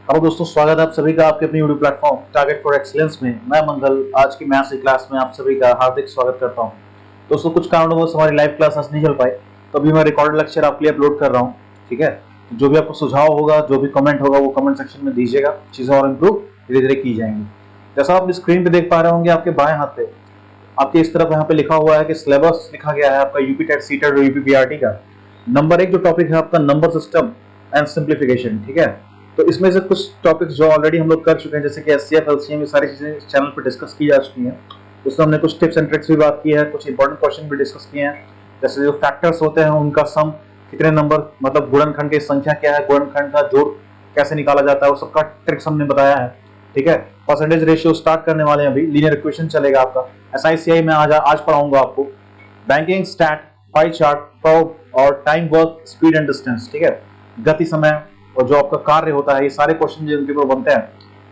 Hello दोस्तों, स्वागत है आप सभी का आपके अपनी YouTube platform target for excellence में। मैं मंगल आज की मैथ्स की क्लास में आप सभी का हार्दिक स्वागत करता हूं। दोस्तों, कुछ कारणवश हमारी लाइव क्लास आज नहीं चल पाई, तो अभी मैं रिकॉर्डेड लेक्चर आपके लिए अपलोड कर रहा हूं। ठीक है, तो जो भी आपको सुझाव होगा, जो भी कमेंट होगा, वो कमेंट सेक्शन में दीजिएगा। चीजें और इम्प्रूव धीरे धीरे की जाएंगी। जैसा आप स्क्रीन पे देख पा रहे होंगे, आपके बाएं हाथ पे आपके इस तरफ यहाँ पे लिखा हुआ है कि सिलेबस लिखा गया है आपका यूपी टेट सी टेट और यूपी पीआरटी का। नंबर 1 जो टॉपिक है आपका नंबर सिस्टम एंड सिंप्लीफिकेशन। ठीक है, तो इसमें से कुछ टॉपिक्स जो ऑलरेडी हम लोग कर चुके हैं, जैसे कि एचसीएफ एलसीएम, ये सारी चीजें इस चैनल पर डिस्कस की जा चुकी हैं। उसमें हमने कुछ टिप्स एंड ट्रिक्स भी बात की है, कुछ इंपॉर्टेंट क्वेश्चन भी डिस्कस किए हैं। जैसे जो फैक्टर्स होते हैं उनका सम कितने नंबर, मतलब गुणनखंड की संख्या क्या है, गुणनखंड का जोड़ कैसे निकाला जाता है, वो सबका ट्रिक्स हमने बताया है। ठीक है, परसेंटेज रेशियो स्टार्ट करने वाले हैं अभी, लीनियर इक्वेशन चलेगा आपका। एसआईसीआई में आज पढ़ाऊंगा आपको banking, stat, pie chart, curve और time, work, speed and distance. ठीक है, गति, समय और जो आपका कार्य होता है, ये सारे क्वेश्चन जिनके ऊपर बनते हैं,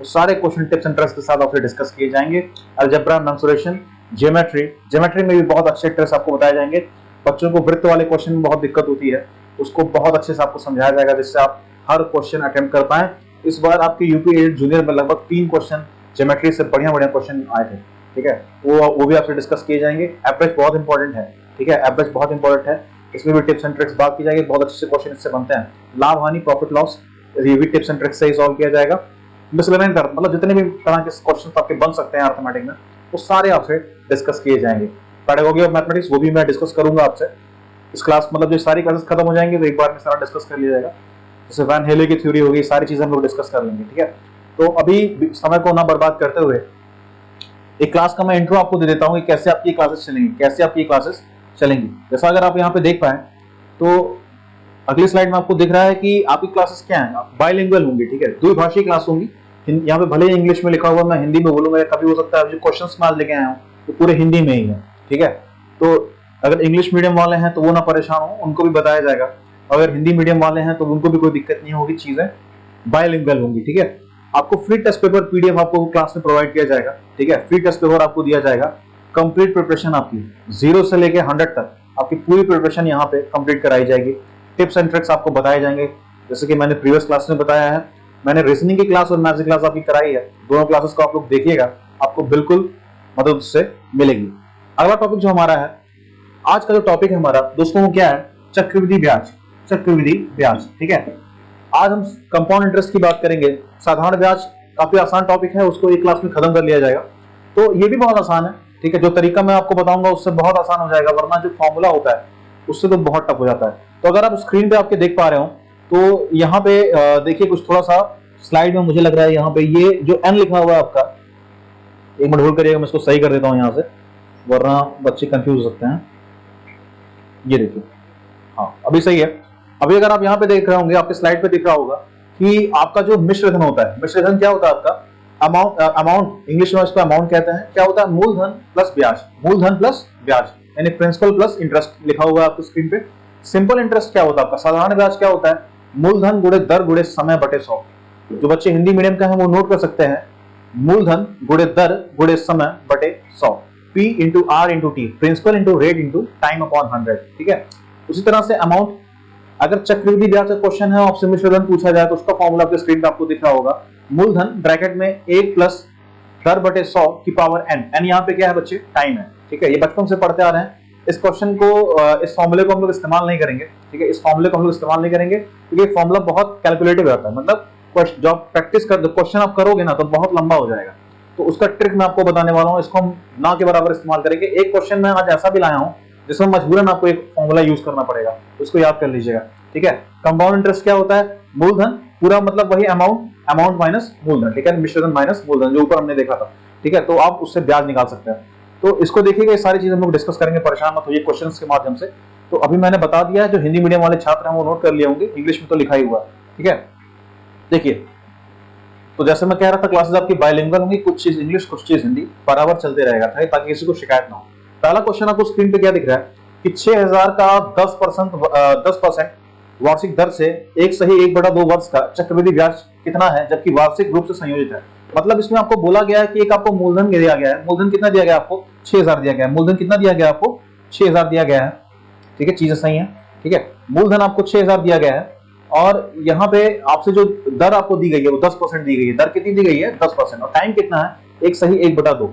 वो सारे क्वेश्चन टिप्स एंड ट्रिक्स के साथ आपसे डिस्कस किए जाएंगे। अलजेब्रा, मेंसुरेशन, ज्योमेट्री में भी बहुत अच्छे ट्रिक्स आपको बताए जाएंगे। बच्चों को वृत्त वाले क्वेश्चन में बहुत दिक्कत होती है, उसको बहुत अच्छे से आपको समझाया जाएगा, जिससे आप हर क्वेश्चन अटेम्प्ट कर पाए। इस बार आपके यूपी एट जूनियर में लगभग 3 क्वेश्चन ज्योमेट्री से बढ़िया क्वेश्चन आए थे। ठीक है, वो भी आपसे डिस्कस किए जाएंगे। एवरेज बहुत इंपॉर्टेंट है। ठीक है, एवरेज बहुत इंपॉर्टेंट है, इसमें भी टिप्स एंड ट्रिक्स बात की जाएगी। बहुत अच्छे से क्वेश्चन इससे बनते हैं। लाभ हानि, प्रॉफिट लॉस, ये भी टिप्स एंड ट्रिक्स से ही सॉल्व किया जाएगा। मिसलेनियस मतलब जितने भी तरह के क्वेश्चन आपके बन सकते हैं अर्थमेटिक में, वो सारे आपसे डिस्कस किए जाएंगे। पेडागोगी ऑफ मैथमेटिक्स वो भी मैं डिस्कस करूंगा आपसे इस क्लास, मतलब जो सारी क्लासेस खत्म हो जाएंगे तो एक बार में सारा डिस्कस कर लिया जाएगा। जैसे वैन हेले की थ्योरी होगी, सारी चीजें हम लोग डिस्कस कर लेंगे। ठीक है, तो अभी समय को ना बर्बाद करते हुए एक क्लास का मैं इंट्रो आपको दे देता हूँ कि कैसे आपकी क्लासेस चलेंगी। जैसा अगर आप यहाँ पे देख पाए तो अगली स्लाइड में आपको दिख रहा है कि आपकी क्लासेस क्या हैं, बाइलिंगुअल होंगी। ठीक है, द्विभाषी क्लास होंगी। यहाँ पे भले ही इंग्लिश में लिखा हुआ, मैं हिंदी में बोलूंगा, कभी हो सकता है जो क्वेश्चंस मैं आज लेके आया हूँ तो पूरे हिंदी में ही है। ठीक है, तो अगर इंग्लिश मीडियम वाले हैं तो वो ना परेशान हो, उनको भी बताया जाएगा। अगर हिंदी मीडियम वाले हैं तो उनको भी कोई दिक्कत नहीं होगी, चीजें बाइलिंगुअल होंगी। ठीक है, आपको फ्री टेस्ट पेपर पीडीएफ आपको क्लास में प्रोवाइड किया जाएगा। ठीक है, फ्री टेस्ट पेपर आपको दिया जाएगा। कंप्लीट प्रिपरेशन आपकी 0 से लेके 100 तक आपकी पूरी प्रिपरेशन यहाँ पे कंप्लीट कराई जाएगी। टिप्स एंड ट्रिक्स आपको बताए जाएंगे, जैसे कि मैंने प्रीवियस क्लास में बताया है। मैंने रीजनिंग की क्लास और मैथ्स की क्लास आपकी कराई है, दोनों क्लासेस को आप लोग देखिएगा, आपको बिल्कुल मदद उससे मिलेगी। अगला टॉपिक जो हमारा है, आज का जो टॉपिक है हमारा दोस्तों, क्या है? चक्रवृद्धि ब्याज। ठीक है, आज हम कंपाउंड इंटरेस्ट की बात करेंगे। साधारण ब्याज काफी आसान टॉपिक है, उसको एक क्लास में खत्म कर लिया जाएगा। तो ये भी बहुत आसान है। ठीक है, जो तरीका मैं आपको बताऊंगा उससे बहुत आसान हो जाएगा, वरना जो फॉर्मूला होता है उससे तो बहुत टफ हो जाता है। तो अगर आप स्क्रीन पे आपके देख पा रहे हो तो यहाँ पे देखिए, कुछ थोड़ा सा स्लाइड में मुझे लग रहा है यहाँ पे ये जो एन लिखा हुआ है आपका, एक मिनट होल्ड करिएगा, मैं इसको सही कर देता हूँ यहाँ से, वरना बच्चे कंफ्यूज हो सकते हैं। ये देखिए, हाँ अभी सही है। अभी अगर आप यहाँ पे देख रहे होंगे, आपके स्लाइड पे दिख रहा होगा कि आपका जो मिश्रधन होता है, मिश्रधन क्या होता है आपका? अमाउंट इंग्लिश में इसको अमाउंट कहते हैं। क्या होता है? मूलधन प्लस ब्याज, यानी प्रिंसिपल प्लस इंटरेस्ट लिखा हुआ है आपको स्क्रीन पे। सिंपल इंटरेस्ट क्या होता है आपका? साधारण ब्याज क्या होता है? मूलधन गुणे दर गुणे समय बटे 100। जो बच्चे हिंदी मीडियम का है वो नोट कर सकते हैं, मूलधन गुणे दर गुणे समय बटे 100, P into R into T, principal into rate into time upon 100। ठीक है, उसी तरह से अमाउंट, अगर चक्रवृद्धि ब्याज का क्वेश्चन है, आपसे मिश्रधन पूछा जाए तो उसका फॉर्मूला आपके स्क्रीन पे आपको दिख रहा होगा। मूलधन ब्रैकेट में 1 प्लस दर बटे 100 की पावर n। n यहाँ पे क्या है बच्चे? टाइम है। ठीक है, ये बचपन से पढ़ते आ रहे हैं। इस क्वेश्चन को, इस फॉर्मूले को हम लोग इस्तेमाल नहीं करेंगे। ठीक है, इस फॉर्मूले को हम लोग इस्तेमाल नहीं करेंगे क्योंकि फॉर्मूला बहुत कैलकुलेटिव रहता है, मतलब जब प्रैक्टिस कर क्वेश्चन आप करोगे ना तो बहुत लंबा हो जाएगा। तो उसका ट्रिक मैं आपको बताने वाला हूँ, इसको हम ना के बराबर इस्तेमाल करेंगे। एक क्वेश्चन मैं आज ऐसा भी लाया हूँ जिसमें मजबूरन आपको एक फॉर्मूला यूज करना पड़ेगा, तो उसको याद कर लीजिएगा। ठीक है, कंपाउंड इंटरेस्ट क्या होता है? मूलधन पूरा मतलब वही अमाउंट माइनस मूलधन। ठीक है, मिश्रधन माइनस मूलधन, जो ऊपर हमने देखा था। ठीक है, तो आप उससे ब्याज निकाल सकते हैं। तो इसको देखिएगा, ये सारी चीजें हम लोग डिस्कस करेंगे, परेशान मत होइए क्वेश्चंस के माध्यम से। तो अभी मैंने बता दिया है, जो हिंदी मीडियम वाले छात्र हैं वो नोट कर लिए होंगे, इंग्लिश में तो लिखा ही हुआ है। ठीक है, देखिए, तो जैसे मैं कह रहा था क्लासेस आपकी बाइलिंगुअल होंगी, कुछ चीज इंग्लिश कुछ चीज हिंदी, बराबर चलते रहेगा ताकि किसी को शिकायत ना हो। पहला क्वेश्चन आपको स्क्रीन पे क्या दिख रहा है कि 6000 का 10% वार्षिक दर से 1/1/2 वर्ष का चक्रवृद्धि ब्याज कितना है, जबकि वार्षिक रूप से संयोजित है। मतलब इसमें आपको बोला गया है कि एक आपको मूलधन दिया गया है। मूलधन कितना दिया गया आपको? 6000 दिया गया है। मूलधन कितना दिया गया आपको? 6000 दिया गया है। ठीक है, चीजें सही है। ठीक है, मूलधन आपको 6000 दिया गया है और यहाँ पे आपसे जो दर आपको दी गई है वो 10% दी गई है। दर कितनी दी गई है? 10%। और टाइम कितना है? 1/2।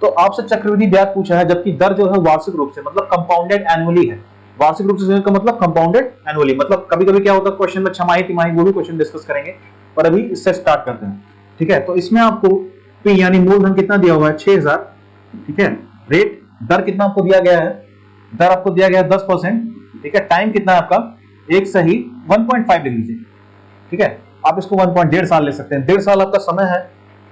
तो आपसे चक्रवृद्धि ब्याज पूछा है, जबकि दर जो है वार्षिक रूप से, मतलब कंपाउंडेड एनुअली है। वार्षिक रूप से का मतलब कंपाउंडेड एनुअली, मतलब कभी कभी क्या होता है क्वेश्चन में छमाही तिमाही, वो भी क्वेश्चन डिस्कस करेंगे, पर अभी इससे स्टार्ट करते हैं। ठीक है, तो इसमें आपको पी यानी मूलधन कितना दिया हुआ है? 6000। ठीक है, रेट दर कितना आपको दिया गया है? दर आपको दिया गया है 10%। ठीक है, टाइम कितना है आपका? 1/1.5 लिख लीजिए। ठीक है, आप इसको 1.5 साल ले सकते हैं, 1.5 साल आपका समय है।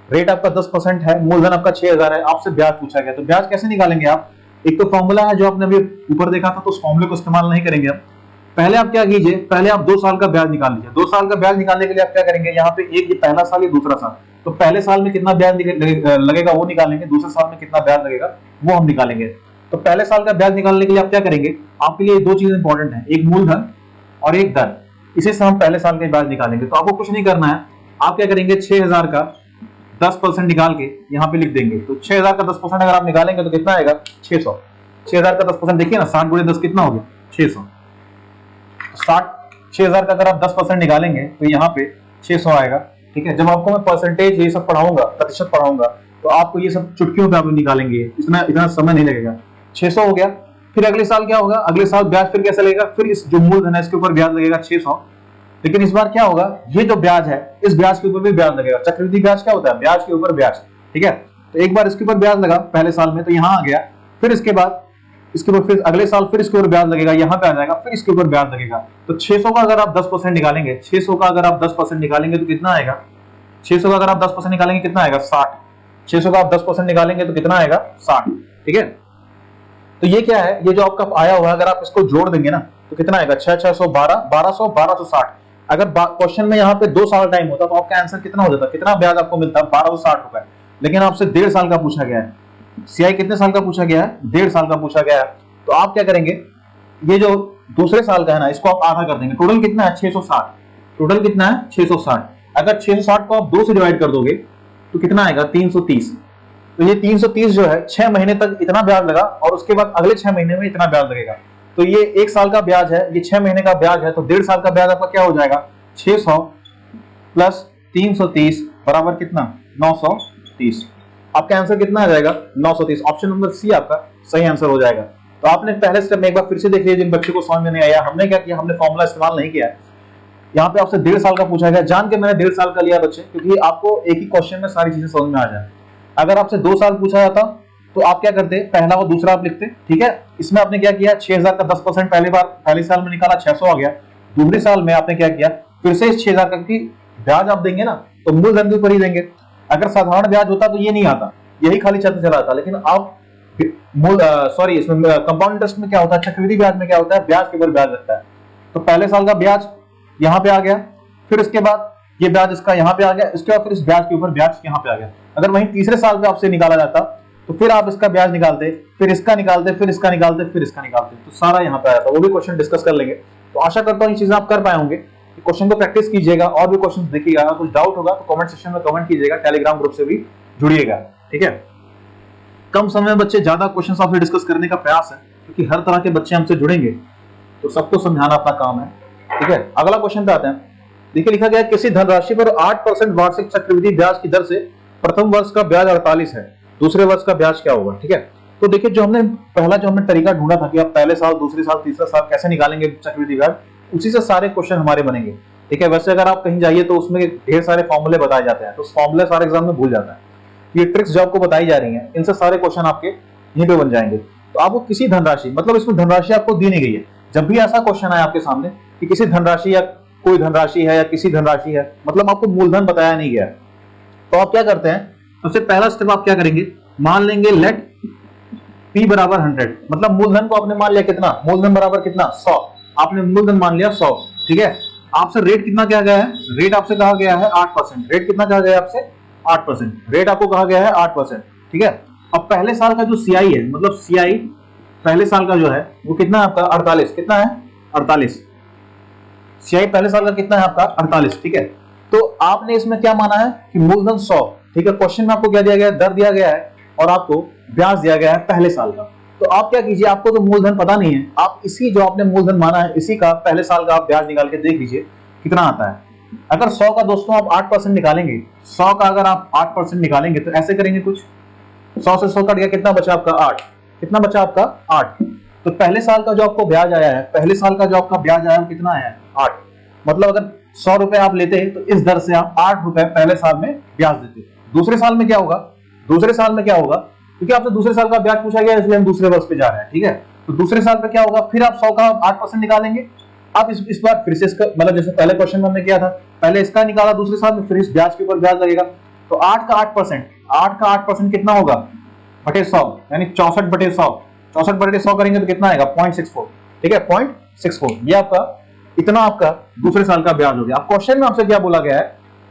रेट आपका 10% है, मूलधन आपका 6000 है, आपसे ब्याज पूछा गया, तो ब्याज कैसे निकालेंगे आप? एक तो फॉर्मूला है जो आपने अभी ऊपर देखा था, तो उस फॉर्मूले को इस्तेमाल नहीं करेंगे हम। पहले आप क्या कीजिए, पहले आप 2 साल का ब्याज निकाल लीजिए। 2 साल का ब्याज निकालने के लिए आप क्या करेंगे, यहाँ पे एक ये पहला साल, ये दूसरा साल, तो पहले साल में कितना ब्याज लगेगा वो निकालेंगे, दूसरे साल में कितना ब्याज लगेगा वो हम निकालेंगे। तो पहले साल का ब्याज निकालने के लिए आप क्या करेंगे, आपके लिए 2 चीजें इंपॉर्टेंट है, एक मूलधन और एक दर। इसी से हम पहले साल का ब्याज निकालेंगे। तो आपको कुछ नहीं करना है, आप क्या करेंगे, 6000 का 10% निकाल के यहाँ पे लिख देंगे। तो 6000 का 10% अगर आप निकालेंगे तो कितना आएगा? 600। 6000 का 10% देखिए ना, 60 × 10 कितना हो गया? 600। 6000 का अगर आप 10% निकालेंगे तो यहाँ पे 600 आएगा। ठीक है, जब आपको मैं परसेंटेज ये सब पढ़ाऊंगा, प्रतिशत पढ़ाऊंगा, तो आपको ये सब चुटकियों पे आप निकालेंगे, इतना समय नहीं लगेगा। 600 हो गया। फिर अगले साल क्या होगा? अगले साल ब्याज फिर कैसे लगेगा? फिर इस जो मूलधन है इसके ऊपर ब्याज लगेगा 600। लेकिन इस बार क्या होगा, ये जो ब्याज है इस ब्याज के ऊपर भी ब्याज लगेगा। चक्रवृद्धि ब्याज क्या होता है? ब्याज के ऊपर ब्याज। ठीक है, तो एक बार इसके ऊपर ब्याज लगा पहले साल में, तो यहाँ आ गया। फिर इसके बाद इसके ऊपर फिर अगले साल फिर इसके ऊपर ब्याज लगेगा, यहाँ पे आ जाएगा, फिर इसके ऊपर ब्याज लगेगा। तो 600 का अगर आप 10% निकालेंगे, 600 का अगर आप 10% निकालेंगे तो कितना आएगा? 600 का अगर आप 10% निकालेंगे कितना आएगा? 60। 600 का आप 10% निकालेंगे तो कितना आएगा? 60। ठीक है, तो ये क्या है, ये जो आपका आया हुआ है, अगर आप इसको जोड़ देंगे ना तो कितना आएगा? 612, 1200, 1260। अगर क्वेश्चन में यहाँ पे 2 साल टाइम होता तो आपका आंसर कितना हो जाता? कितना ब्याज आपको मिलता? 1260 रुपए। लेकिन आपसे 1.5 साल का पूछा गया है। सीआई कितने साल का पूछा गया है? 1.5 साल का पूछा गया है। तो आप क्या करेंगे, ये जो दूसरे साल का है ना, इसको आप आधा कर देंगे। टोटल कितना है? 660। टोटल कितना है? 660। अगर 660 को आप 2 से डिवाइड कर दोगे तो कितना आएगा? 330। तो ये 330 जो है 6 महीने तक इतना ब्याज लगा, और उसके बाद अगले 6 महीने में इतना ब्याज लगेगा। तो ये 1 साल का ब्याज है, ये 6 महीने का ब्याज है, तो 1.5 साल का ब्याज आपका क्या हो जाएगा? 600 प्लस 330 बराबर कितना? 930। आपका आंसर कितना आ जाएगा? 930। ऑप्शन नंबर सी आपका सही आंसर हो जाएगा। तो आपने पहले स्टेप में एक बार फिर से देख लीजिए, जिन बच्चों को समझ में नहीं आया, हमने क्या किया, हमने फॉर्मूला इस्तेमाल नहीं किया है। यहाँ पे आपसे 1.5 साल का पूछा गया, जान के मैंने 1.5 साल का लिया बच्चे, क्योंकि आपको एक ही क्वेश्चन में सारी चीजें समझ में आ जाए। अगर आपसे 2 साल पूछा जाता तो आप क्या करते? पहला और दूसरा आप लिखते। ठीक है, इसमें आपने क्या किया, 6000 का 10% पहले साल में निकाला, 600 आ गया। दूसरे साल में आपने क्या किया, फिर से इस 6000 का, क्योंकि ब्याज आप देंगे ना तो मूलधन के ऊपर ही देंगे। अगर साधारण ब्याज होता तो ये नहीं आता, यही खाली चलता चला आता। लेकिन आप इसमें कंपाउंड इंटरेस्ट में क्या होता है, चक्रवृद्धि ब्याज में क्या होता है, ब्याज के ऊपर ब्याज लगता है। तो पहले साल का ब्याज यहाँ पे आ गया, फिर इसके बाद ये ब्याज इसका यहाँ पे आ गया, इसके बाद फिर इस ब्याज के ऊपर ब्याज यहाँ पे आ गया। अगर वहीं तीसरे साल में आपसे निकाला जाता तो फिर आप इसका ब्याज निकालते, फिर इसका निकालते, फिर इसका निकालते, फिर इसका निकालते, तो सारा यहाँ पे आ जाता। वो भी क्वेश्चन डिस्कस कर लेंगे। तो आशा करता हूँ ये चीजें आप कर पाए होंगे। क्वेश्चन को प्रैक्टिस कीजिएगा, और भी क्वेश्चन देखिएगा। अगर कुछ डाउट होगा तो कमेंट सेक्शन में कमेंट कीजिएगा, टेलीग्राम ग्रुप से भी जुड़िएगा। ठीक है, कम समय में बच्चे ज्यादा क्वेश्चन आपसे डिस्कस करने का प्रयास है, क्योंकि हर तरह के बच्चे हमसे जुड़ेंगे तो सबको समझाना अपना काम है। ठीक है, अगला क्वेश्चन पे आते हैं। देखिए, लिखा गया किसी धनराशि पर 8% वार्षिक चक्रवृद्धि ब्याज की दर से प्रथम वर्ष का ब्याज 48 है, दूसरे वर्ष का ब्याज क्या होगा? ठीक है, तो देखिए, जो हमने तरीका ढूंढा था कि आप पहले साल, दूसरे साल, तीसरा साल कैसे निकालेंगे चक्रवृद्धि ब्याज, उसी से सारे क्वेश्चन हमारे बनेंगे। ठीक है, वैसे अगर आप कहीं जाइए तो उसमें ढेर सारे फॉर्मूले बताए जाते हैं, तो फॉर्मूले सारे एग्जाम में भूल जाता है। ये ट्रिक्स जो आपको बताई जा रही हैं, इनसे सारे क्वेश्चन आपके यहीं पे बन जाएंगे। तो आपको किसी धनराशि, मतलब इसमें धनराशि आपको दी नहीं गई है। जब भी ऐसा क्वेश्चन आए आपके सामने कि किसी धनराशि या कोई धनराशि है या किसी धनराशि है, मतलब आपको मूलधन बताया नहीं गया, तो आप क्या करते हैं, सबसे पहला स्टेप आप क्या करेंगे, मान लेंगे लेट P बराबर 100, मतलब मूलधन को आपने मान लिया कितना, मूलधन बराबर कितना, 100। आपने मूलधन मान लिया 100। ठीक है, आपसे रेट कितना कहा गया है, रेट आपसे कहा गया है 8%। रेट कितना कहा गया है आपसे, 8%। रेट आपको कहा गया है 8%। ठीक है, अब पहले साल का जो सीआई है, मतलब सीआई पहले साल का जो है वो कितना है आपका, 48। कितना है, 48। सीआई पहले साल का कितना है आपका, 48। ठीक है, तो आपने इसमें क्या माना है कि मूलधन 100। ठीक है, क्वेश्चन में आपको क्या दिया गया है, दर दिया गया है और आपको ब्याज दिया गया है पहले साल का। तो आप क्या कीजिए, आपको तो मूलधन पता नहीं है, आप इसी जो आपने मूलधन माना है इसी का पहले साल का आप ब्याज निकाल के देख लीजिए। कितना आता है? अगर 100 का दोस्तों आप 8% निकालेंगे, 100 का अगर आप 8% निकालेंगे तो ऐसे करेंगे कुछ, 100 से 100 कट गया, कितना बचा आपका? 8। कितना बचा आपका? 8। तो पहले साल का जो आपको ब्याज आया है, पहले साल का जो आपका ब्याज आया है कितना आया है? 8। मतलब अगर 100 रुपए आप लेते हैं तो इस दर से आप 8 रुपए पहले साल में ब्याज देते। दूसरे साल में क्या होगा? दूसरे साल में क्या होगा? क्योंकि आपसे दूसरे साल का ब्याज पूछा गया इसलिए हम दूसरे वर्ष पे जा रहे हैं, ठीक है। तो दूसरे साल पे क्या होगा? फिर आप 100 का 8% निकालेंगे। आप इस बार फिर से इसका मतलब जैसे पहले क्वेश्चन में हमने किया था, पहले इसका निकाला दूसरे साल में, फिर इस ब्याज के ऊपर ब्याज लगेगा। तो 8 का 8%, 8 का 8% कितना होगा? बटे 100, यानी 64 बटे 100। 64 बटे 100 करेंगे तो कितना आएगा? 0.64, ठीक है, 0.64। ये आपका इतना आपका दूसरे साल का ब्याज हो गया। अब क्वेश्चन में आपसे क्या बोला गया है?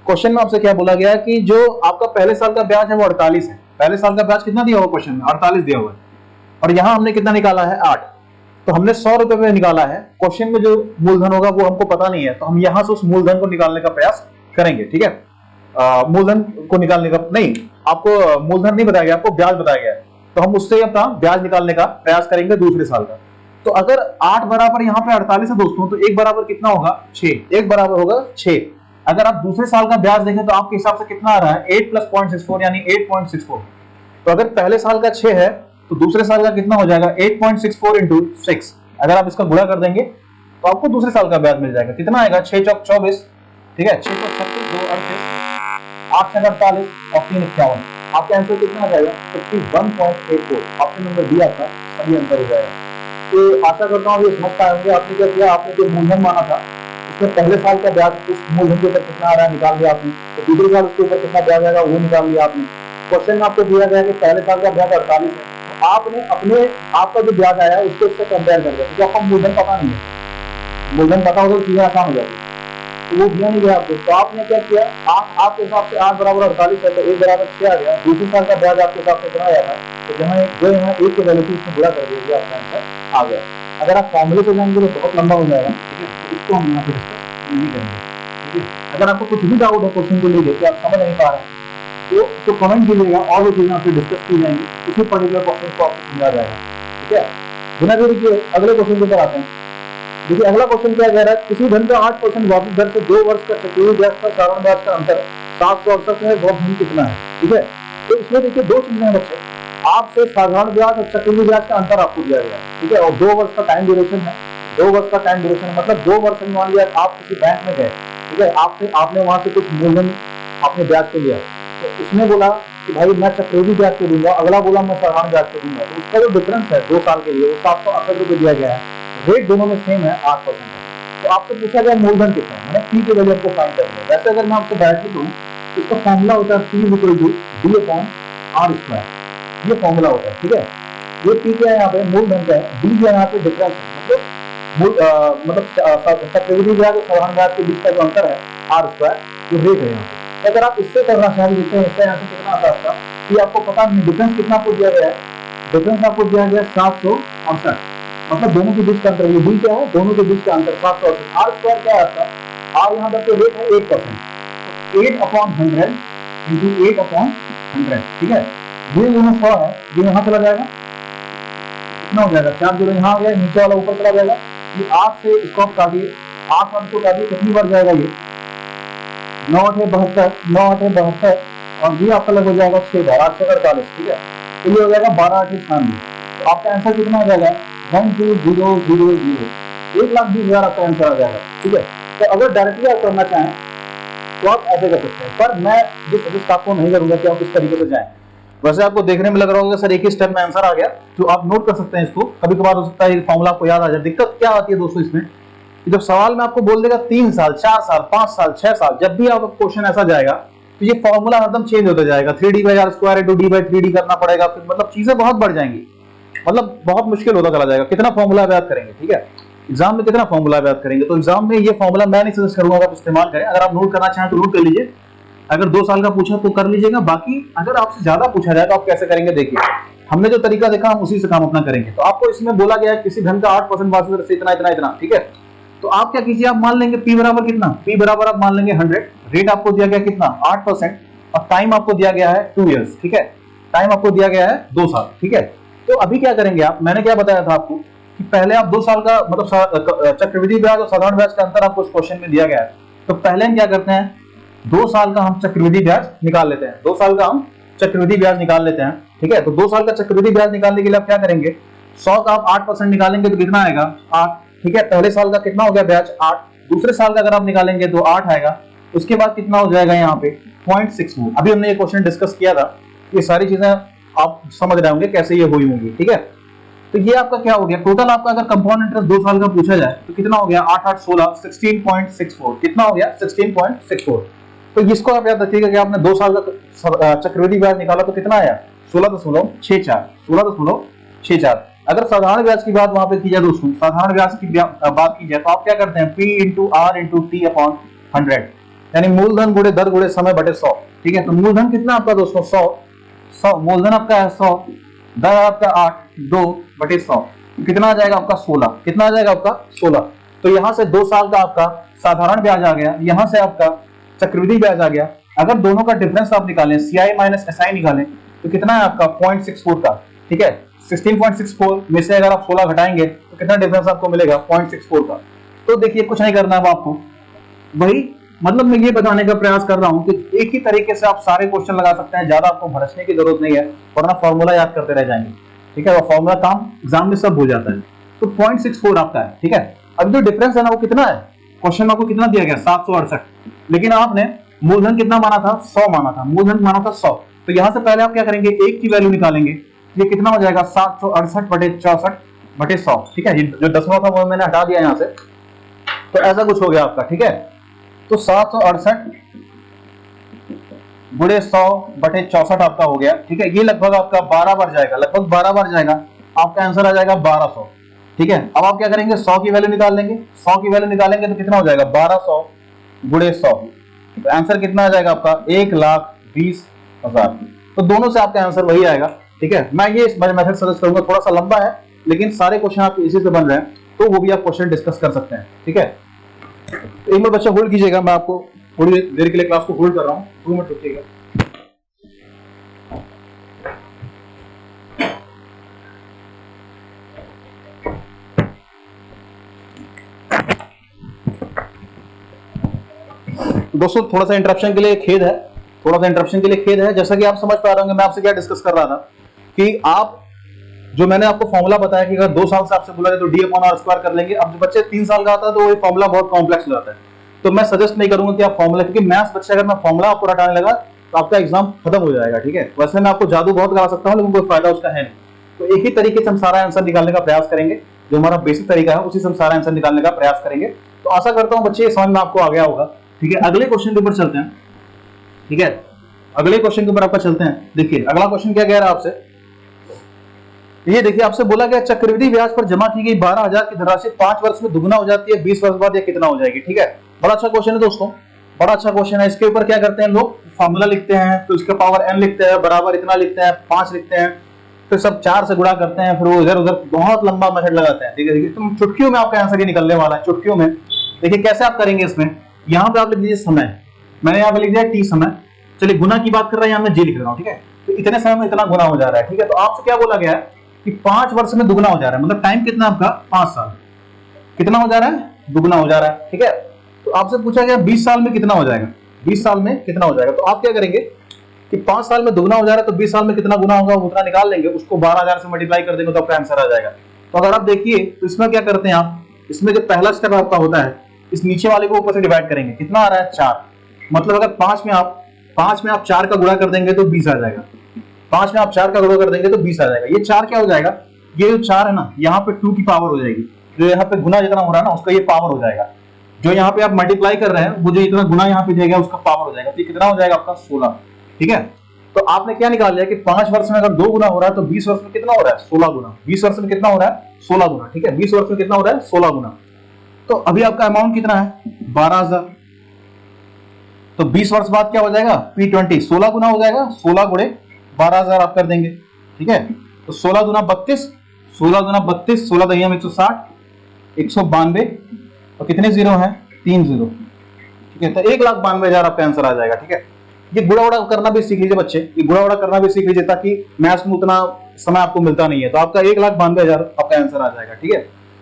क्वेश्चन में आपसे क्या बोला गया है कि जो आपका पहले साल का ब्याज है वो 48 है। पहले साल का ब्याज कितना दिया हुआ क्वेश्चन में? 48 दिया हुआ है। और यहां हमने कितना निकाला है? 8। तो हमने 100 रुपए में निकाला है। क्वेश्चन में जो मूलधन होगा वो हमको पता नहीं है, तो हम यहां से उस मूलधन को निकालने का प्रयास करेंगे, ठीक है। मूलधन को निकालने का नहीं, आपको मूलधन नहीं बताया गया, आपको ब्याज बताया गया है। तो हम उससे अपना ब्याज निकालने का प्रयास करेंगे दूसरे साल का। तो अगर 8 बराबर यहाँ पे 48 है दोस्तों, तो 1 बराबर कितना होगा? 6। 1 बराबर होगा 6। अगर आप दूसरे साल का ब्याज देखें तो आपके हिसाब से कितना आ रहा है? 8 प्लस 0.64 यानी 8.64। तो अगर पहले साल का 6 है तो दूसरे साल का कितना हो जाएगा? 8.64 इंटू 6। अगर आप इसका गुणा कर देंगे तो आपको दूसरे साल का ब्याज मिल जाएगा। कितना आएगा? 6 चौक 24, ठीक है, 6 चौक 36, 2 38, 8 से 48 और 3 51। आपका आंसर कितना आ जाएगा? 51.84। ऑप्शन नंबर बी आपका सही आंसर हो जाएगा। तो आशा करता हूँ ये समझ पाए होंगे। आपने क्या किया? आपने जो मूलधन माना था उसमें पहले साल का ब्याज उस मूलधन के ऊपर कितना आ रहा है निकाल लिया आपने। तो दूसरे साल उसके ऊपर कितना ब्याज आएगा वो निकाल लिया आपने। क्वेश्चन में आपको दिया गया कि पहले साल का ब्याज 48 है, तो आपने अपने आपका जो ब्याज आया है उसको उससे कंपेयर कर दिया, क्योंकि आपको मूलधन पता नहीं है। मूलधन पता होगा तो चीजें आसान हो जाती है, तो वो दिया नहीं गया आपको। तो आपने क्या किया? आपके हिसाब से 8 बराबर 48 है तो 1 बराबर 6 आ गया। दूसरे साल का ब्याज आपके हिसाब से कितना आया था? तो जहाँ जो यहाँ 1 के वैल्यू उसमें गुणा कर दिया, आपका आंसर आ गया। अगर आप फॉर्मूले पे जाएंगे तो बहुत लंबा हो जाएगा, ठीक है, तो इसको हम यहाँ पे डिस्कस नहीं करेंगे, ठीक है। अगर आपको कुछ भी डाउट है क्वेश्चन को लेकर कि आप समझ नहीं पा रहे हैं तो कमेंट कीजिएगा और वो चीजें आपसे डिस्कस की जाएंगी, उसी पर्टिकुलर क्वेश्चन को आपको समझा जाएगा, ठीक है। बिना देरी किए अगले क्वेश्चन के ऊपर आते हैं। देखिए अगला क्वेश्चन क्या कह रहा है? किसी धन का 8% वापस दर से 2 वर्ष का चक्रवृद्धि ब्याज का साधारण ब्याज का अंतर 768 है, वह धन कितना है, ठीक है। तो इसमें देखिए 2 चीजें हैं बच्चे, आपसे साधारण ब्याज और चक्रवृद्धि ब्याज का अंतर आपको दिया गया है, ठीक है, और 2 वर्ष का टाइम ड्यूरेशन है। 2 वर्ष का टाइम ड्यूरेशन मतलब 2 वर्ष में मान लिया आप किसी बैंक में गए, ठीक है, आपने वहां से कुछ मूलधन आपने ब्याज पे लिया, तो उसने बोला कि भाई मैं चक्रवृद्धि ब्याज पे दूंगा, अगला बोला मैं साधारण ब्याज पे दूंगा। तो उसका जो डिफरेंस है 2 साल के लिए वो 768 रुपए दिया गया है। रेट दोनों में सेम है, 8% है। तो आपसे पूछा गया मूलधन कितना है, मैंने पी के वैल्यू आपको फाइंड करना है। वैसे अगर मैं आपको डायरेक्टली दूं तो इसका फॉर्मूला होता है P equal to D upon R square, ये फॉर्मूला होता है, ठीक है। ये P क्या है यहाँ पे? मूलधन का है। D क्या है यहाँ पे? डिफरेंस है, मतलब चक्रवृद्धि ब्याज और साधारण ब्याज के बीच का जो अंतर है R स्क्वायर, ये रेट है यहाँ पे। तो अगर आप इससे करना चाहें, देखते हैं इसका यहाँ से कितना आता है आपका, कि आपको पता नहीं डिफरेंस कितना आपको दिया गया है। डिफरेंस आपको दिया गया 768, मतलब दोनों के बीच का अंतर। ये डी क्या है? दोनों के बीच का अंतर 768। आर स्क्वायर क्या है आपका? आर यहाँ पर रेट है 8%, तो 8/100 इंटू 8/100, ठीक है। ये दोनों 100 है, ये यहाँ चला जाएगा, कितना हो जाएगा? 4 जीरो यहाँ आ गया, नीचे वाला ऊपर चला जाएगा। ये 8 से इसको काटिए, 8 वाले को काटिए, कितनी बार जाएगा ये? 9 8 72, 9 8 72, और ये आपका लग हो जाएगा 6 बार, 8 से 48, ठीक है। तो ये हो जाएगा 12 8 96। तो आपका आंसर कितना आ जाएगा? 12000, 1,20,000 आपका आंसर आ जाएगा, ठीक है। तो अगर डायरेक्टली आप करना चाहें तो आप ऐसे कर सकते हैं, पर मैं जो सजेस्ट आपको नहीं करूंगा कि आप इस तरीके से जाएं। वैसे आपको देखने में लग रहा होगा सर एक ही स्टेप में आंसर आ गया, तो आप नोट कर सकते हैं इसको। कभी कभार हो सकता है ये फॉर्मूला आपको याद आ जाए। दिक्कत क्या आती है दोस्तों इसमें, कि जब सवाल में आपको बोल देगा 3 साल 4 साल 5 साल 6 साल, जब भी आपका क्वेश्चन ऐसा जाएगा तो ये फॉर्मूला हरदम चेंज होता जाएगा। 3D/r² इंटू D/3D करना पड़ेगा, फिर मतलब चीजें बहुत बढ़ जाएंगी, मतलब बहुत मुश्किल होता चला जाएगा। कितना फॉर्मूला याद करेंगे, ठीक है, एग्जाम में कितना फॉर्मूला याद करेंगे। तो एग्जाम में ये फॉर्मूला मैं नहीं सजेस्ट करूंगा आप इस्तेमाल करें। अगर आप नोट करना चाहें तो नोट कर लीजिए, अगर 2 साल का पूछा तो कर लीजिएगा। बाकी अगर आपसे ज्यादा पूछा जाए तो आप कैसे करेंगे, देखिए हमने जो तरीका देखा हम उसी से काम अपना करेंगे। तो आपको इसमें बोला गया है किसी धन का 8% वापस दर से इतना इतना इतना, ठीक है। तो आप क्या कीजिए, आप मान लेंगे P बराबर कितना, P बराबर आप मान लेंगे 100। रेट आपको दिया गया कितना, 8%, और टाइम आपको दिया गया है 2 इयर्स, ठीक है। टाइम आपको दिया गया है 2 साल, ठीक है। तो अभी क्या करेंगे आप, मैंने क्या बताया था आपको कि पहले आप 2 साल का मतलब चक्रवृद्धि ब्याज और साधारण ब्याज का अंतर आपको इस क्वेश्चन में दिया गया है। तो पहले हम क्या करते हैं, 2 साल का हम चक्रवृद्धि ब्याज निकाल लेते हैं। 2 साल का हम चक्रवृद्धि ब्याज निकाल लेते हैं, ठीक है। तो 2 साल का चक्रवृद्धि ब्याज निकालने के लिए आप क्या करेंगे, 100 का आप 8% निकालेंगे तो कितना आएगा 8, ठीक है। पहले साल का कितना हो गया ब्याज 8, दूसरे साल का अगर आप निकालेंगे तो 8 आएगा। उसके बाद कितना हो जाएगा यहाँ पे 0.64। अभी हमने ये क्वेश्चन डिस्कस किया था, ये सारी चीजें आप समझ रहे होंगे कैसे ये हुई होंगी, ठीक है। तो ये आपका क्या हो गया, टोटल आपका अगर कंपाउंड इंटरेस्ट 2 साल का पूछा जाए तो कितना हो गया 8 8 16 16.64, कितना हो गया 16.64। तो इसको आप याद रखिएगा कि आपने 2 साल का चक्रवृद्धि ब्याज निकाला तो कितना आया 16.64। अगर साधारण ब्याज की बात वहां पे की जाए दोस्तों, साधारण ब्याज की बात की जाए तो आप क्या करते हैं P into R into T upon 100, यानी मूलधन गुणे दर गुणे समय बटे 100, ठीक है। तो मूलधन कितना आपका दोस्तों 100, मूलधन आपका है 100, दर आपका 8, 2 बटे 100, कितना आ जाएगा आपका 16, कितना आ जाएगा आपका 16। तो यहां से 2 साल का आपका साधारण ब्याज आ गया, यहां से आपका चक्रवृद्धि ब्याज आ गया। अगर दोनों का डिफरेंस आप निकालें, CI माइनस SI निकालें तो कितना है आपका 0.64 का, ठीक है। 16.64 में से अगर आप 16 घटाएंगे तो कितना डिफरेंस आपको मिलेगा 0.64 का। तो देखिए कुछ नहीं करना है आपको, वही मतलब मैं ये बताने का प्रयास कर रहा हूं कि एक ही तरीके से आप सारे क्वेश्चन लगा सकते हैं, ज्यादा आपको भड़कने की जरूरत नहीं है, वरना फॉर्मूला याद करते रह जाएंगे, ठीक है। वो फॉर्मूला काम एग्जाम में सब हो जाता है। तो 0.64 आपका है, ठीक है। अब जो डिफरेंस है ना वो कितना है, क्वेश्चन में आपको कितना दिया गया 768, लेकिन आपने मूलधन कितना माना था 100 माना था, मूलधन माना था 100। तो यहां से पहले आप क्या करेंगे, एक की वैल्यू निकालेंगे, ये कितना हो जाएगा 768 बटे 64 बटे 100, ठीक है। जो दशमलव था वो मैंने हटा दिया यहां से, तो ऐसा कुछ हो गया आपका, ठीक है। तो 768 गुणे 100 बटे 64 आपका हो गया, ठीक है। ये लगभग आपका 12 बार जाएगा, लगभग 12 बार जाएगा, आपका आंसर आ जाएगा 1200, ठीक है। अब आप क्या करेंगे 100 की वैल्यू निकाल लेंगे, 100 की वैल्यू निकालेंगे तो कितना हो जाएगा 1200 गुणे 100, तो आंसर कितना आ जाएगा आपका 1,20,000। तो दोनों से आपका आंसर वही आएगा, ठीक है। मैं ये मेथड सजेस्ट करूंगा, थोड़ा सा लंबा है लेकिन सारे क्वेश्चन आपके इसी से बन रहे हैं, तो वो भी आप क्वेश्चन डिस्कस कर सकते हैं, ठीक है। तो एक बार बच्चा होल्ड कीजिएगा, मैं आपको थोड़ी देर के लिए क्लास को होल्ड कर रहा हूँ, 2 मिनट रुकिएगा। दोस्तों थोड़ा सा इंटरप्शन के लिए खेद है, थोड़ा सा इंटरप्शन के लिए खेद है। जैसा कि आप समझ पा रहे होंगे मैं आपसे क्या डिस्कस कर रहा था कि आप जो मैंने आपको फॉर्मूला बताया कि अगर 2 साल से आपसे बोला जाए तो D/R² कर लेंगे। अब जो बच्चे 3 साल का आता है तो वो फॉर्मूला बहुत कॉम्प्लेक्स हो जाता है, तो मैं सजेस्ट नहीं करूंगा कि आप फॉर्मूला, क्योंकि मैथ्स बच्चे अगर मैं फॉर्मूला आपको रटाने लगा तो आपका एग्जाम खत्म हो जाएगा, ठीक है। वैसे मैं आपको जादू बहुत करा सकता हूँ लेकिन कोई फायदा उसका है नहीं। तो एक ही तरीके से हम सारा आंसर निकालने का प्रयास करेंगे, जो हमारा बेसिक तरीका है उसी से हम सारा आंसर निकालने का प्रयास करेंगे। तो आशा करता हूँ बच्चे समझ में आपको आ गया होगा, ठीक है। अगले क्वेश्चन के ऊपर चलते हैं, ठीक है। अगले क्वेश्चन के ऊपर आपका चलते हैं। देखिए अगला क्वेश्चन क्या कह रहा है आपसे, ये देखिए आपसे बोला गया चक्रवृद्धि ब्याज पर जमा की गई 12,000 की धनराशि 5 वर्ष में दुगना हो जाती है, 20 वर्ष बाद ये कितना हो जाएगी, ठीक है। बड़ा अच्छा क्वेश्चन है दोस्तों, बड़ा अच्छा क्वेश्चन है। इसके ऊपर क्या करते हैं लोग, फॉर्मूला लिखते हैं, तो इसका पावर n लिखते हैं, बराबर इतना लिखते हैं, 5 लिखते हैं, फिर सब 4 से गुणा करते हैं, फिर वो इधर उधर बहुत लंबा मेथड लगाते हैं, ठीक है। देखिए तुम चुटकियों में आपका आंसर ये निकलने वाला है, चुटकियों में। देखिए कैसे आप करेंगे, इसमें यहाँ पे आप लिख दीजिए समय, मैंने यहाँ पे लिख दिया t समय, चलिए गुना की बात कर रहा है यहाँ मैं जी लिख रहा हूँ, ठीक है। तो इतने समय में इतना गुना हो जा रहा है, ठीक है। तो आपसे क्या बोला गया है कि 5 वर्ष में दुगना हो जा रहा है, मतलब टाइम कितना आपका 5 साल, कितना हो जा रहा है दुगना हो जा रहा है, ठीक है। तो आपसे पूछा गया 20 साल में कितना हो जाएगा, 20 साल में कितना हो जाएगा। तो आप क्या करेंगे कि 5 साल में दुगना हो जा रहा है तो 20 साल में कितना गुना होगा उतना निकाल लेंगे, उसको 12,000 से मल्टीप्लाई कर देंगे तो आपका आंसर आ जाएगा। तो अगर आप देखिए तो इसमें क्या करते हैं आप, इसमें जो पहला स्टेप आपका होता है, इस नीचे वाले को ऊपर से डिवाइड करेंगे, कितना आ रहा है 4, मतलब अगर 5 में आप 4 का गुणा कर देंगे तो 20 आ जाएगा, 5 में आप 4 का गुणा कर देंगे तो 20 आ जाएगा। ये 4 क्या हो जाएगा, ये जो 4 है ना यहाँ पे 2 की पावर हो जाएगी, जो यहाँ पे गुना जितना हो रहा है ना उसका ये पावर हो जाएगा, जो यहाँ पे आप मल्टीप्लाई कर रहे हैं वो जो इतना गुना यहाँ पे जाएगा उसका पावर हो जाएगा। तो ये कितना हो जाएगा आपका 16, ठीक है। तो आपने क्या निकाल लिया कि 5 वर्ष में अगर 2 गुना हो रहा है तो 20 वर्ष में कितना हो रहा है 16 गुना, 20 वर्ष में कितना हो रहा है 16 गुना, ठीक है। 20 वर्ष में कितना हो रहा है 16 गुना। तो अभी आपका अमाउंट कितना है 12,000, तो 20 वर्ष बाद क्या हो जाएगा P20, 16 गुना हो जाएगा, 16 गुणे 12,000 आप कर देंगे, ठीक है। तो 16 दूना 32, 16 दूना 32, 16 दहिया में 160, 192 और कितने जीरो हैं 3 जीरो, ठीक है। तो 1,92,000 आपका आंसर आ जाएगा, ठीक है। ये गुणा उड़ा करना भी सीख लीजिए बच्चे, ये गुणा उड़ा करना भी सीख लीजिए, ताकि मैथ्स में उतना समय आपको मिलता नहीं है। तो आपका 1,92,000 आपका आंसर आ जाएगा। ठीक है,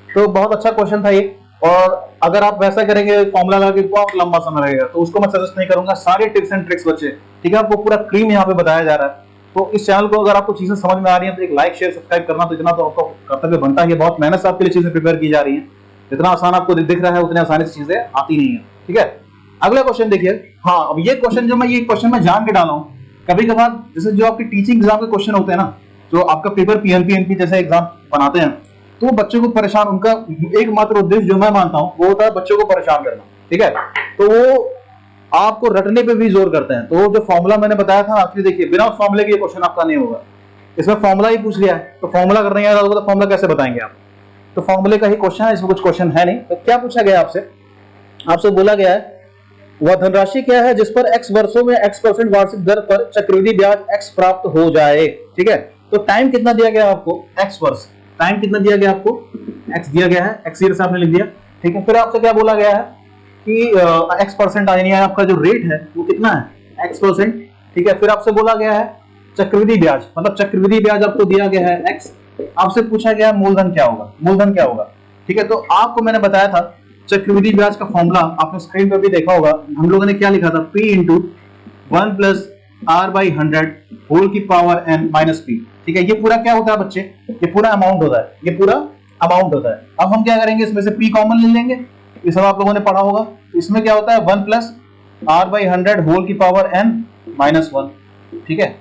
तो बहुत अच्छा क्वेश्चन था ये। और अगर आप वैसा करेंगे फॉर्मूला लगा के बहुत लंबा समय लगेगा, तो उसको मैं सजेस्ट नहीं करूंगा। सारे टिप्स एंड ट्रिक्स बच्चे, ठीक है, आपको पूरा क्रीम यहाँ पे बताया जा रहा है। तो इस चैनल को अगर आपको चीजें समझ में आ रही है तो एक लाइक शेयर सब्सक्राइब करना तो इतना तो आपको कर्तव्य बनता है। बहुत मेहनत से आपके लिए चीजें प्रिपेयर की जा रही है। जितना आसान आपको दिख रहा है उतनी आसानी से चीजें आती नहीं है। ठीक है, अगला क्वेश्चन देखिए। हाँ, अब ये क्वेश्चन जो मैं ये क्वेश्चन मैं जान के डाला हूँ। कभी कभार जैसे जो आपके टीचिंग एग्जाम के क्वेश्चन होते हैं ना, जो आपका पेपर पीएनपी एनपी जैसे एग्जाम बनाते हैं, तो बच्चों को परेशान, उनका एकमात्र उद्देश्य जो मैं मानता हूँ वो होता है बच्चों को परेशान करना। ठीक है, तो वो आपको रटने पे भी जोर करते हैं। तो जो फॉर्मूला मैंने बताया था आखिर देखिए, बिना उस फॉर्मूले के ये क्वेश्चन आपका नहीं होगा। इसमें फॉर्मूला ही पूछ लिया है, तो फॉर्मूला करने आया होगा तो फॉर्मूला कैसे बताएंगे आप? तो फॉर्मूले का ही क्वेश्चन है, इसमें कुछ क्वेश्चन है नहीं। तो क्या पूछा गया आपसे? आपसे बोला गया है वह धनराशि क्या है जिस पर x वर्षों में x% वार्षिक दर पर चक्रवृद्धि ब्याज x प्राप्त हो जाए। ठीक है, तो टाइम कितना दिया गया आपको? x वर्ष। टाइम कितना दिया गया आपको? x दिया गया है, x से आपने लिख दिया। ठीक है, फिर आपसे क्या बोला गया है कि x% यानी आपका जो रेट है वो कितना है? x%। ठीक है, फिर आपसे बोला गया है चक्रवृद्धि ब्याज, मतलब चक्रवृद्धि ब्याज आपको दिया गया है x। आपसे पूछा गया मूलधन क्या होगा? मूलधन क्या होगा? ठीक है, तो आपको मैंने बताया था चक्रवृद्धि ब्याज का फॉर्मूला आपने स्क्रीन पर भी देखा होगा। हम लोगों ने क्या लिखा था? P into 1 plus R/100 whole की पावर n माइनस P। ठीक है, ये पूरा क्या होता है बच्चे? ये पूरा अमाउंट होता है, ये पूरा अमाउंट होता है। अब हम क्या करेंगे, इसमें से P कॉमन ले लेंगे। ये सब आप लोगों ने पढ़ा होगा। इसमें क्या होता है? 1 प्लस R/100 होल की पावर n माइनस 1। ठीक है,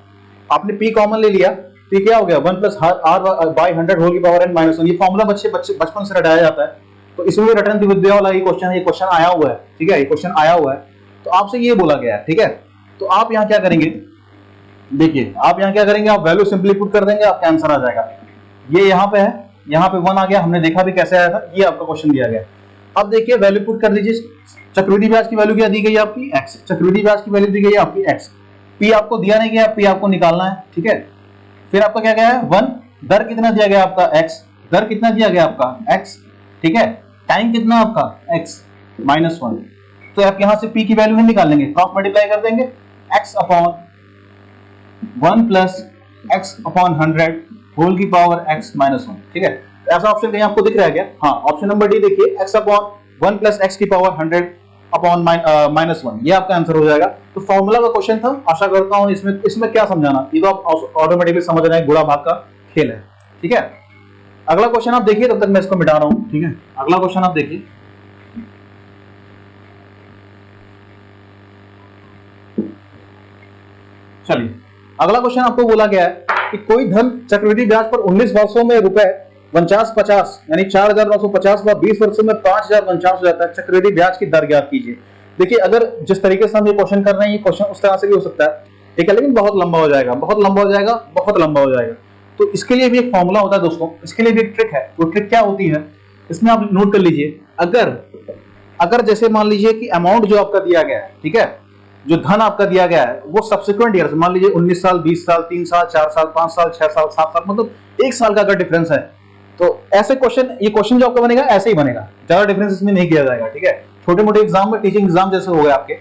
आपने P कॉमन ले लिया तो ये क्या हो गया? 1 प्लस R/100 होल की पावर n माइनस 1। ये फॉर्मूला बच्चे बचपन से रटाया जाता है। तो इसमें भी रटन विद्या वाला ये क्वेश्चन आया हुआ है। ठीक है, ये क्वेश्चन आया हुआ है, तो आपसे ये बोला गया है। ठीक है, तो आप यहाँ क्या करेंगे? देखिए, आप यहाँ क्या करेंगे? आप वैल्यू सिंपली पुट कर देंगे, आपका आंसर आ जाएगा। ये यहाँ पे है, यहाँ पे 1 आ गया, हमने देखा भी कैसे आया था। ये आपका क्वेश्चन दिया गया। अब देखिए वैल्यू पुट कर दीजिए। चक्रवृद्धि ब्याज की वैल्यू क्या दी गई है आपकी? x। चक्रवृद्धि ब्याज की वैल्यू दी गई है आपकी x। p आपको दिया नहीं गया, p आपको निकालना है। ठीक है, फिर आपका क्या गया है? 1। दर कितना दिया गया आपका? x। दर कितना दिया गया आपका? x। ठीक है, टाइम कितना आपका? x minus 1। तो आप यहां से p की वैल्यू नहीं निकालेंगे, क्रॉस मल्टीप्लाई कर देंगे। x upon 1 plus x upon 100 whole की पावर x माइनस 1। ठीक है, ऐसा ऑप्शन कहीं आपको दिख रहा है क्या? हाँ, ऑप्शन नंबर डी देखिए, x अपॉन 1 प्लस x की पावर 100 अपॉन माइनस 1, ये आपका आंसर हो जाएगा। तो फॉर्मूला का क्वेश्चन था। आशा करता हूं इसमें क्या समझाना, ये तो आप ऑटोमेटिकली समझ रहे हैं, गुणा भाग का खेल है। ठीक है, अगला क्वेश्चन आप देखिए, तब तक मैं इसको मिटा रहा हूं। ठीक है, अगला क्वेश्चन आप देखिए। चलिए, अगला क्वेश्चन आपको बोला गया है कि कोई धन चक्रवृद्धि ब्याज पर 19 वर्षों में रुपए 49,50 यानी 4,950 व 20 वर्षों में 5,049 हो जाता है। चक्रवृद्धि ब्याज की दर ज्ञात कीजिए। देखिए, अगर जिस तरीके से हम ये क्वेश्चन कर रहे हैं, ये क्वेश्चन उस तरह से भी हो सकता है, ठीक है, लेकिन बहुत लंबा हो जाएगा, बहुत लंबा हो जाएगा, बहुत लंबा हो जाएगा। तो इसके लिए भी एक फॉर्मूला होता है दोस्तों, इसके लिए भी एक ट्रिक है। वो ट्रिक क्या होती है, इसमें आप नोट कर लीजिए। अगर जैसे मान लीजिए कि अमाउंट जो आपका दिया गया है, ठीक है, जो धन आपका दिया गया है वो सब्सिक्वेंट ईयर, मान लीजिए 19 साल, 20 साल, 3 साल, 4 साल, 5 साल, 6 साल, 7 साल, मतलब 1 साल का अगर डिफरेंस है, तो ऐसे क्वेश्चन, ये क्वेश्चन जो आपका बनेगा ऐसे ही बनेगा, ज्यादा डिफरेंस इसमें नहीं किया जाएगा। ठीक है, छोटे मोटे एग्जाम में, टीचिंग एग्जाम जैसे हो गए आपके,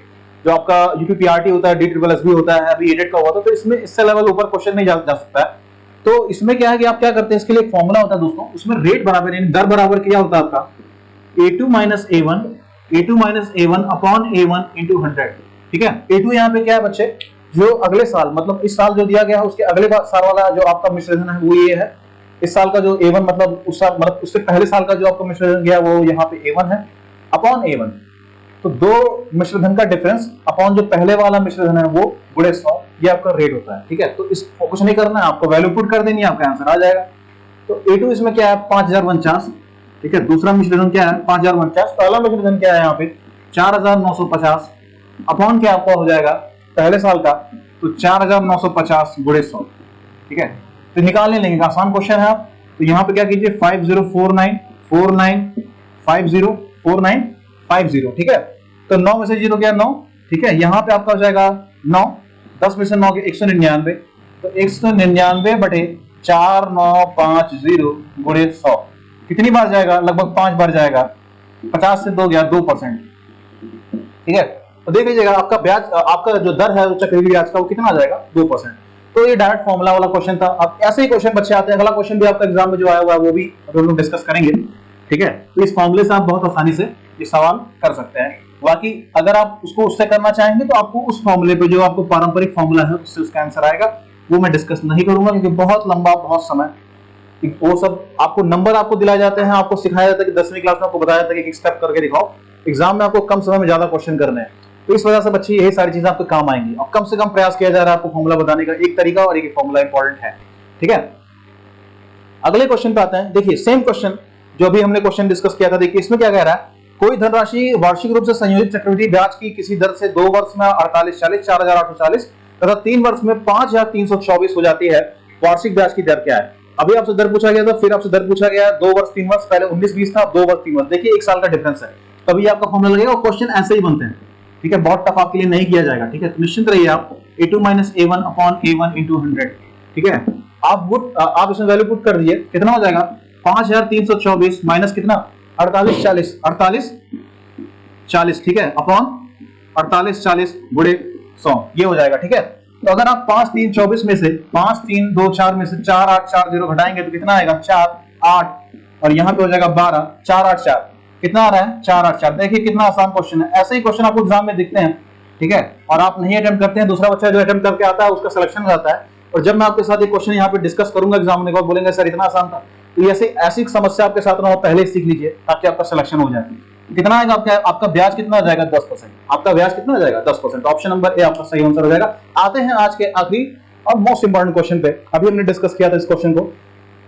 जो आपका यूपीपीआरटी होता है, DSSS होता है, अभी एडेड का हुआ था, तो इसमें इससे लेवल ऊपर क्वेश्चन नहीं जा सकता है। तो इसमें क्या है कि आप क्या करते हैं, इसके लिए एक फॉर्मूला होता है दोस्तों, उसमें रेट बराबर यानी दर बराबर क्या होता है आपका? A2 minus A1 upon A1 into 100। ठीक है, A2 यहाँ पे क्या है बच्चे? जो अगले साल, मतलब इस साल जो दिया गया है उसके अगले साल वाला जो आपका मिश्रण है वो ये है। इस साल का जो A1 मतलब उस साल, मतलब उससे पहले साल का जो आपका मिश्रण गया वो यहाँ पे A1 है अपॉन A1। तो दो मिश्रधन का डिफरेंस अपॉन जो पहले वाला मिश्रधन है वो गुणे 100, ये आपका रेट होता है। ठीक है, तो इस कुछ नहीं करना है, आपको वैल्यू पुट कर देनी है, आपका आंसर आ जाएगा। तो A2 इसमें क्या है? 5,049। ठीक है, दूसरा मिश्रधन क्या है? 5,049। पहला मिश्रधन क्या है यहाँ पे? 4,950 अपॉन क्या आपका हो जाएगा पहले साल का? तो 4,950 गुणे 100। ठीक है, तो निकालने लेंगे, आसान क्वेश्चन है। आप तो यहाँ पे क्या कीजिए, 504949504950। ठीक है, तो 9 में से 0 गया 9। ठीक है, यहाँ पे आपका हो जाएगा 9, 10 में से 9 के 199, तो 199 बटे 4950 गुणे 100 कितनी बार जाएगा? लगभग 5 बार जाएगा। 50 से 2 गया 2%। ठीक है, तो देख लीजिएगा आपका ब्याज, आपका जो दर है चक्रवृद्धि ब्याज का, वो कितना आ जाएगा 2%। तो ये डायरेक्ट फॉर्मूला वाला क्वेश्चन था। अब ऐसे ही क्वेश्चन बच्चे आते हैं, अगला क्वेश्चन भी आपका एग्जाम में जो आया हुआ है वो भी हम लोग डिस्कस करेंगे, ठीक है। तो इस फॉर्मूले से आप बहुत आसानी से ये सवाल कर सकते हैं। बाकी अगर आप उसको उससे करना चाहेंगे तो आपको उस फॉर्मूले पे जो आपको पारंपरिक फॉर्मूला है उससे उसका आंसर आएगा, वो मैं डिस्कस नहीं करूंगा क्योंकि बहुत लंबा, बहुत समय, वो सब आपको नंबर आपको दिलाए जाते हैं, आपको सिखाया जाता है कि 10वीं क्लास में आपको बताया जाता है कि एक स्टेप करके दिखाओ। एग्जाम में आपको कम समय में ज्यादा क्वेश्चन करने हैं, तो इस वजह से बच्चे यही सारी चीजें आपको काम आएंगी। और कम से कम प्रयास किया जा रहा है आपको फॉर्मूला बताने का, एक तरीका और एक फॉर्मूला इंपॉर्टेंट है, ठीक है। अगले क्वेश्चन पे आते हैं। देखिए सेम क्वेश्चन जो अभी हमने क्वेश्चन डिस्कस किया था, देखिए इसमें क्या कह रहा है, कोई धनराशि वार्षिक रूप से संयोजित चक्रवृद्धि ब्याज की किसी दर से 2 वर्ष में 4840, 4840 तथा 3 वर्ष में 5324 हो जाती है, वार्षिक ब्याज की दर क्या है। अभी आपसे दर पूछा गया था, फिर आपसे दर पूछा गया 2 वर्ष 3 वर्ष, पहले 19-20 था, 2 वर्ष 3 वर्ष, देखिए 1 साल का डिफरेंस है, तभी आपका फॉर्मूला लगेगा। और क्वेश्चन ऐसे ही बनते हैं, ठीक है, बहुत टफ आपके लिए नहीं किया जाएगा, ठीक है। तो निश्चिंत रहिए आप, a2 - a1 upon a1 into 100, ठीक है। आप इसमें वैल्यू पुट कर दीजिए, कितना हो जाएगा 5324 माइनस कितना 4840, 4840, ठीक है, अपॉन 4840 गुणे 100, ये हो जाएगा, ठीक है। तो अगर आप 5324 में से 5324 में से 4840 घटाएंगे तो कितना आएगा 4 8, और यहाँ पे हो जाएगा 12, 484, कितना आ रहा है 484। देखिए कितना आसान क्वेश्चन है। ऐसे ही क्वेश्चन आपको एग्जाम में दिखते हैं, ठीक है, और आप नहीं अटेम्प्ट करते हैं, दूसरा बच्चा जो अटेम्प्ट करके आता है उसका सिलेक्शन हो जाता है। और जब मैं आपके साथ एक क्वेश्चन यहाँ पे डिस्कस करूंगा एग्जाम में, बोलेंगे सर इतना आसान था, तो ऐसे ऐसी समस्या आपके साथ ना हो, पहले सीख लीजिए ताकि आपका सिलेक्शन हो जाए। कितना आएगा आपका ब्याज कितना आ जाएगा 10%, आपका ब्याज कितना आ जाएगा 10%। ऑप्शन नंबर ए आपका सही आंसर हो जाएगा। आते हैं आज के आखिरी और मोस्ट इंपोर्टेंट क्वेश्चन पे। अभी हमने डिस्कस किया था इस क्वेश्चन को,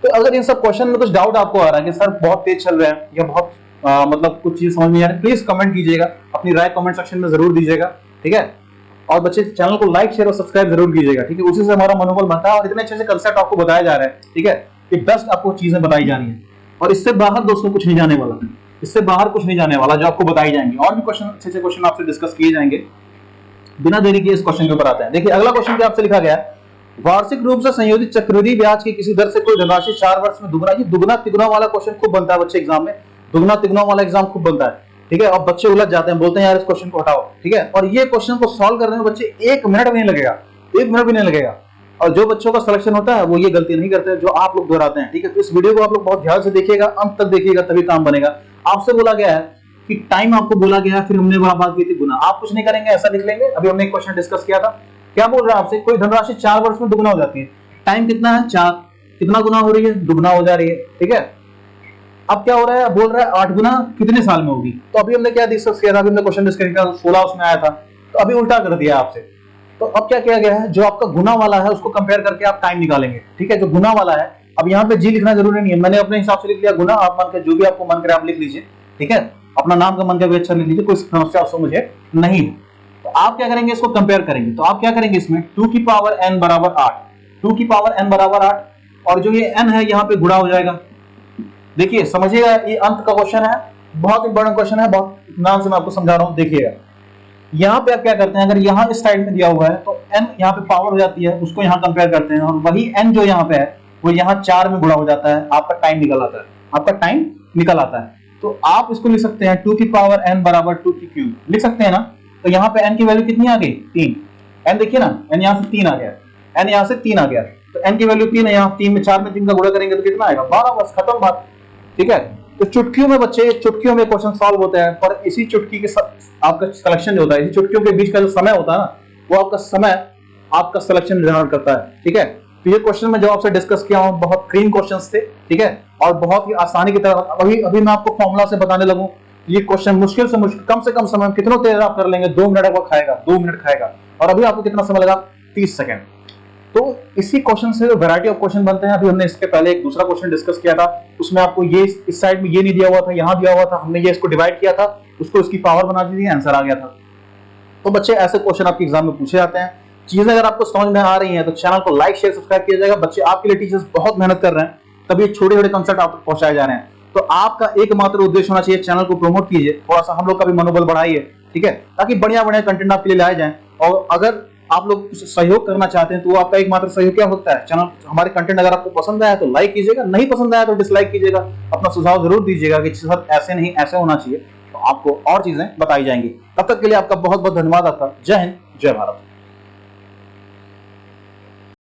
तो अगर इन सब क्वेश्चन में कुछ डाउट आपको आ रहा है कि सर बहुत तेज चल रहे हैं या बहुत मतलब कुछ चीज समझ नहीं आ रही, प्लीज कमेंट कीजिएगा, अपनी राय कमेंट सेक्शन में जरूर दीजिएगा, ठीक है। और बच्चे चैनल को लाइक शेयर और सब्सक्राइब जरूर कीजिएगा, ठीक है, उसी से हमारा मनोबल बनता है और इतने अच्छे से कंसेप्ट आपको बताया जा रहा है, ठीक है, कि बेस्ट आपको चीजें बताई जा रही है और इससे बाहर दोस्तों कुछ नहीं जाने वाला, इससे बाहर कुछ नहीं जाने वाला जो आपको बताई जाएंगे। और भी क्वेश्चन, अच्छे क्वेश्चन आपसे डिस्कस किए जाएंगे। बिना देरी के इस क्वेश्चन के ऊपर आते हैं। देखिए अगला क्वेश्चन आपसे लिखा गया है, वार्षिक रूप से संयोजित चक्रवृद्धि ब्याज की किसी दर से कोई धनराशि 4 वर्ष में दुगना। ये दुगना तिगुना वाला क्वेश्चन खूब बनता है बच्चे एग्जाम में, दुगना तिगुना वाला एग्जाम खूब बनता है, ठीक है। और बच्चे उलझ जाते हैं, बोलते हैं यार इस क्वेश्चन को हटाओ, ठीक है। और ये क्वेश्चन को सॉल्व करने में बच्चे 1 मिनट भी नहीं लगेगा, 1 मिनट भी नहीं लगेगा। और जो बच्चों का सिलेक्शन होता है वो ये गलती नहीं करते जो आप लोग दोहराते हैं, ठीक है। तो इस वीडियो को आप लोग बहुत ध्यान से देखिएगा, अंत तक देखिएगा, तभी काम बनेगा। आपसे बोला गया है कि टाइम आपको बोला गया है, फिर हमने वहां बात की थी गुना, आप कुछ नहीं करेंगे, ऐसा लिख लेंगे। अभी हमने एक क्वेश्चन डिस्कस किया था, क्या बोल रहा है आपसे, कोई धनराशि 4 वर्ष में दुगना हो जाती है, टाइम कितना है 4, कितना गुना हो रही है, दुगना हो जा रही है, ठीक है। अब क्या हो रहा है, बोल रहा है 8 गुना कितने साल में होगी। तो अभी हमने क्या डिस्कस किया था, अभी हमने क्वेश्चन डिस्कस किया 16 उसमें आया था, तो अभी उल्टा कर दिया आपसे। तो अब क्या किया गया है, जो आपका गुना वाला है उसको कंपेयर करके आप टाइम निकालेंगे, ठीक है। जो गुना वाला है, अब यहाँ पे जी लिखना जरूरी नहीं है, मैंने अपने हिसाब से लिख लिया गुना, आप मन के जो भी आपको मन करे आप लिख लीजिए, ठीक है। अपना नाम का मन का भी अच्छा लिख लीजिए, कोई समस्या उसको मुझे नहीं है। तो आप क्या करेंगे, इसको कंपेयर करेंगे। तो आप क्या करेंगे, इसमें 2 की पावर n बराबर 8, 2 की पावर n बराबर 8, और जो ये n है यहाँ पे गुणा हो जाएगा। देखिए समझिएगा, ये अंत का क्वेश्चन है, बहुत इंपॉर्टेंट क्वेश्चन है, बहुत नाम से मैं आपको समझा रहा हूँ। देखिएगा यहाँ पे आप क्या करते हैं, अगर यहाँ इस साइड में दिया हुआ है तो n यहाँ पे पावर हो जाती है, उसको यहाँ कंपेयर करते हैं, और वही n जो यहाँ पे है वो यहाँ 4 में गुणा हो जाता है, आपका टाइम निकल आता है, आपका टाइम निकल आता है। तो आप इसको लिख सकते हैं 2 की पावर n बराबर 2 की क्यूब, लिख सकते हैं ना। तो यहाँ पे n की वैल्यू कितनी आ गई, 3। n देखिए ना, n यहाँ से 3 आ गया, n यहाँ से 3 आ गया, तो n की वैल्यू 3 है, यहाँ 3 में 4 में 3 का गुणा करेंगे तो कितना आएगा 12, बस खत्म बात, ठीक है। तो चुटकियों में बच्चे, चुटकियों में क्वेश्चन सॉल्व होते हैं, पर इसी चुटकी के आपका सिलेक्शन जो होता है, इसी चुटकियों के बीच का जो समय होता है ना, वो आपका समय आपका सिलेक्शन निर्धारण करता है, ठीक है। तो ये क्वेश्चन में जो आपसे डिस्कस किया हूं बहुत क्लीन क्वेश्चंस थे, ठीक है, और बहुत ही आसानी की तरह। अभी मैं आपको फॉर्मूला से बताने लगूं, ये क्वेश्चन मुश्किल से मुश्किल कम से कम समय कितना तेज आप कर लेंगे, 2 मिनट आपको खाएगा, 2 मिनट खाएगा, और अभी आपको कितना समय लगा 30 सेकंड। तो इसी क्वेश्चन से वैरायटी ऑफ क्वेश्चन बनते हैं। अभी हमने इसके पहले एक दूसरा क्वेश्चन डिस्कस किया था, उसमें आपको ये इस साइड में ये नहीं दिया हुआ था, यहाँ दिया हुआ था, हमने ये इसको डिवाइड किया था, उसको इसकी पावर बना दी थी, आंसर आ गया था। तो बच्चे ऐसे क्वेश्चन आपके एग्जाम में पूछे जाते हैं। चीजें अगर आपको समझ में आ रही हैं तो चैनल को लाइक शेयर सब्सक्राइब किया जाएगा। बच्चे आपके लिए टीचर्स बहुत मेहनत कर रहे हैं, तभी छोटे छोटे कंसेप्ट आप तक पहुंचाए जा रहे हैं। तो आपका एकमात्र उद्देश्य होना चाहिए, चैनल को प्रमोट कीजिए, थोड़ा सा हम लोग का भी मनोबल बढ़ाइए, ठीक है, ताकि बढ़िया बढ़िया कंटेंट आपके लिए लाए जाएं। और अगर आप लोग सहयोग करना चाहते हैं तो आपका एकमात्र सहयोग क्या होता है, चैनल हमारे कंटेंट अगर आपको पसंद आया तो लाइक कीजिएगा, नहीं पसंद आया तो डिसलाइक कीजिएगा, अपना सुझाव जरूर दीजिएगा कि सर ऐसे नहीं ऐसे होना चाहिए। तो आपको और चीजें बताई जाएंगी। तब तक के लिए आपका बहुत बहुत धन्यवाद। आपका जय हिंद, जय भारत।